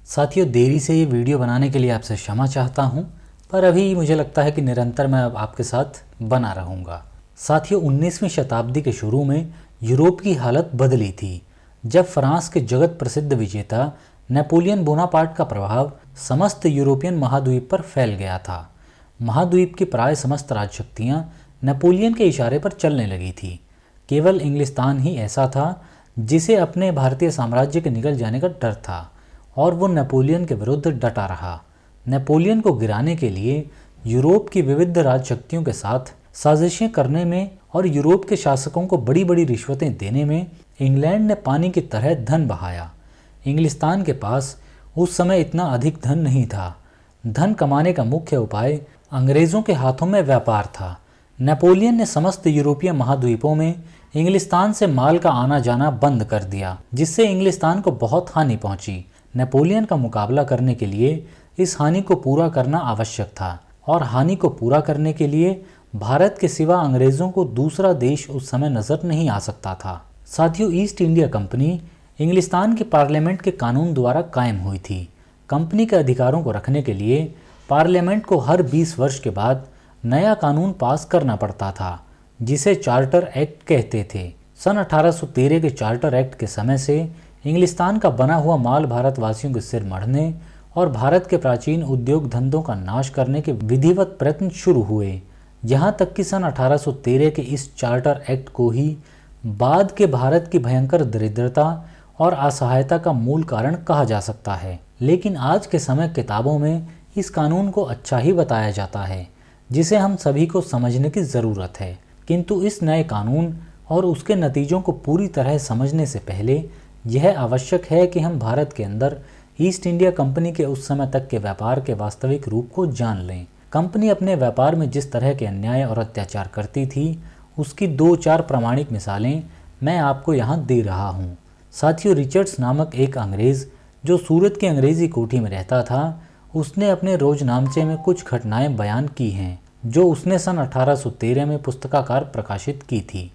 साथियों, देरी से ये वीडियो बनाने के लिए आपसे क्षमा चाहता हूँ, पर अभी मुझे लगता है कि निरंतर मैं अब आपके साथ बना रहूँगा। साथियों, 19वीं शताब्दी के शुरू में यूरोप की हालत बदली थी, जब फ्रांस के जगत प्रसिद्ध विजेता नेपोलियन बोनापार्ट का प्रभाव समस्त यूरोपियन महाद्वीप पर फैल गया था। महाद्वीप की प्राय समस्त राजशक्तियाँ नेपोलियन के इशारे पर चलने लगी थी। केवल इंग्लिस्तान ही ऐसा था जिसे अपने भारतीय साम्राज्य के निकल जाने का डर था, और वो नेपोलियन के विरुद्ध डटा रहा। नेपोलियन को गिराने के लिए यूरोप की विविध राजशक्तियों के साथ साजिशें करने में और यूरोप के शासकों को बड़ी बड़ी रिश्वतें देने में इंग्लैंड ने पानी की तरह धन बहाया। इंग्लिस्तान के पास उस समय इतना अधिक धन नहीं था। धन कमाने का मुख्य उपाय अंग्रेज़ों के हाथों में व्यापार था। नेपोलियन ने समस्त यूरोपीय महाद्वीपों में इंग्लिस्तान से माल का आना जाना बंद कर दिया, जिससे इंग्लिस्तान को बहुत हानि पहुंची। नेपोलियन का मुकाबला करने के लिए इस हानि को पूरा करना आवश्यक था, और हानि को पूरा करने के लिए भारत के सिवा अंग्रेज़ों को दूसरा देश उस समय नज़र नहीं आ सकता था। साथियों, ईस्ट इंडिया कंपनी इंग्लिस्तान के पार्लियामेंट के कानून द्वारा कायम हुई थी। कंपनी के अधिकारों को रखने के लिए पार्लियामेंट को हर 20 वर्ष के बाद नया कानून पास करना पड़ता था, जिसे चार्टर एक्ट कहते थे। सन 1813 के चार्टर एक्ट के समय से इंग्लिस्तान का बना हुआ माल भारतवासियों के सिर मढ़ने और भारत के प्राचीन उद्योग धंधों का नाश करने के विधिवत प्रयत्न शुरू हुए। यहाँ तक कि सन 1813 के इस चार्टर एक्ट को ही बाद के भारत की भयंकर दरिद्रता और असहायता का मूल कारण कहा जा सकता है। लेकिन आज के समय किताबों में इस कानून को अच्छा ही बताया जाता है, जिसे हम सभी को समझने की ज़रूरत है। किंतु इस नए कानून और उसके नतीजों को पूरी तरह समझने से पहले यह आवश्यक है कि हम भारत के अंदर ईस्ट इंडिया कंपनी के उस समय तक के व्यापार के वास्तविक रूप को जान लें। कंपनी अपने व्यापार में जिस तरह के अन्याय और अत्याचार करती थी, उसकी 2-4 प्रामाणिक मिसालें मैं आपको यहाँ दे रहा हूँ। साथियों, रिचर्ड्स नामक एक अंग्रेज़ जो सूरत की अंग्रेज़ी कोठी में रहता था, उसने अपने रोजनामचे में कुछ घटनाएं बयान की हैं जो उसने सन 1813 में पुस्तकाकार प्रकाशित की थी,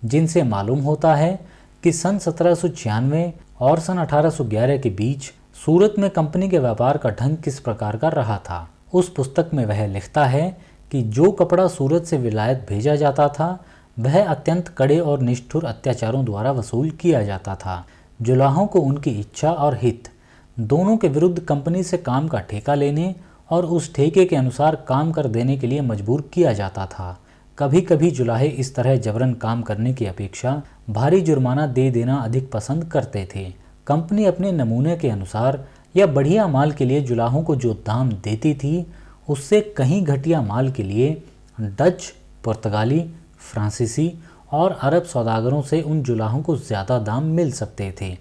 जिनसे मालूम होता है कि सन 1796 और सन 1811 के बीच सूरत में कंपनी के व्यापार का ढंग किस प्रकार का रहा था। उस पुस्तक में वह लिखता है कि जो कपड़ा सूरत से विलायत भेजा जाता था, वह अत्यंत कड़े और निष्ठुर अत्याचारों द्वारा वसूल किया जाता था। जुलाहों को उनकी इच्छा और हित दोनों के विरुद्ध कंपनी से काम का ठेका लेने और उस ठेके के अनुसार काम कर देने के लिए मजबूर किया जाता था। कभी कभी जुलाहे इस तरह जबरन काम करने की अपेक्षा भारी जुर्माना दे देना अधिक पसंद करते थे। कंपनी अपने नमूने के अनुसार या बढ़िया माल के लिए जुलाहों को जो दाम देती थी, उससे कहीं घटिया माल के लिए डच, पुर्तगाली, फ्रांसीसी और अरब सौदागरों से उन जुलाहों को ज़्यादा दाम मिल सकते थे।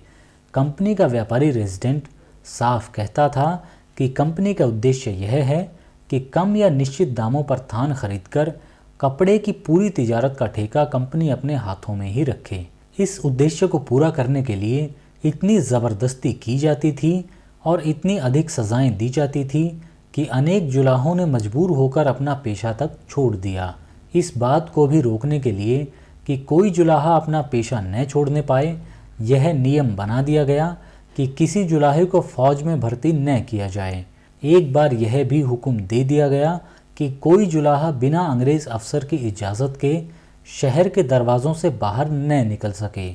कंपनी का व्यापारी रेजिडेंट साफ कहता था कि कंपनी का उद्देश्य यह है कि कम या निश्चित दामों पर थान खरीदकर कपड़े की पूरी तिजारत का ठेका कंपनी अपने हाथों में ही रखे। इस उद्देश्य को पूरा करने के लिए इतनी ज़बरदस्ती की जाती थी और इतनी अधिक सज़ाएं दी जाती थी कि अनेक जुलाहों ने मजबूर होकर अपना पेशा तक छोड़ दिया। इस बात को भी रोकने के लिए कि कोई जुलाहा अपना पेशा न छोड़ने पाए, यह नियम बना दिया गया कि किसी जुलाहे को फौज में भर्ती न किया जाए। एक बार यह भी हुक्म दे दिया गया कि कोई जुलाहा बिना अंग्रेज़ अफसर की इजाज़त के शहर के दरवाज़ों से बाहर न निकल सके।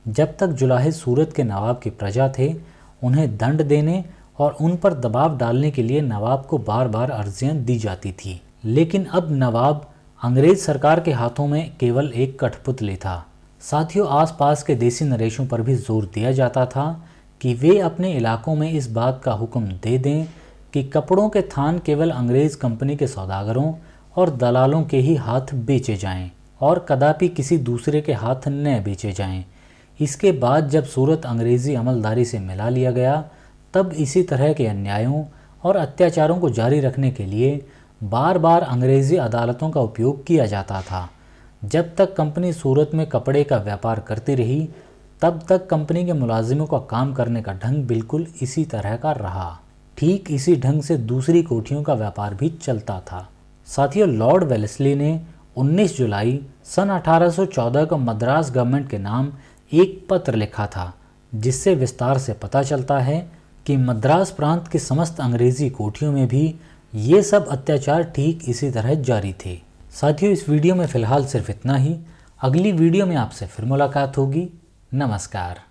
जब तक जुलाहे सूरत के नवाब की प्रजा थे, उन्हें दंड देने और उन पर दबाव डालने के लिए नवाब को बार बार अर्जियाँ दी जाती थी। लेकिन अब नवाब अंग्रेज़ सरकार के हाथों में केवल एक कठपुतली था। साथियों, आसपास के देसी नरेशों पर भी जोर दिया जाता था कि वे अपने इलाकों में इस बात का हुक्म दे दें कि कपड़ों के थान केवल अंग्रेज़ कंपनी के सौदागरों और दलालों के ही हाथ बेचे जाएं और कदापि किसी दूसरे के हाथ न बेचे जाएं। इसके बाद जब सूरत अंग्रेज़ी अमलदारी से मिला लिया गया, तब इसी तरह के अन्यायों और अत्याचारों को जारी रखने के लिए बार बार अंग्रेज़ी अदालतों का उपयोग किया जाता था। जब तक कंपनी सूरत में कपड़े का व्यापार करती रही, तब तक कंपनी के मुलाजिमों का काम करने का ढंग बिल्कुल इसी तरह का रहा। ठीक इसी ढंग से दूसरी कोठियों का व्यापार भी चलता था। साथियों, लॉर्ड वेलेस्ली ने 19 जुलाई सन 1814 को मद्रास गवर्नमेंट के नाम एक पत्र लिखा था, जिससे विस्तार से पता चलता है कि मद्रास प्रांत के समस्त अंग्रेजी कोठियों में भी ये सब अत्याचार ठीक इसी तरह जारी थे। साथियों, इस वीडियो में फ़िलहाल सिर्फ इतना ही। अगली वीडियो में आपसे फिर मुलाकात होगी। नमस्कार।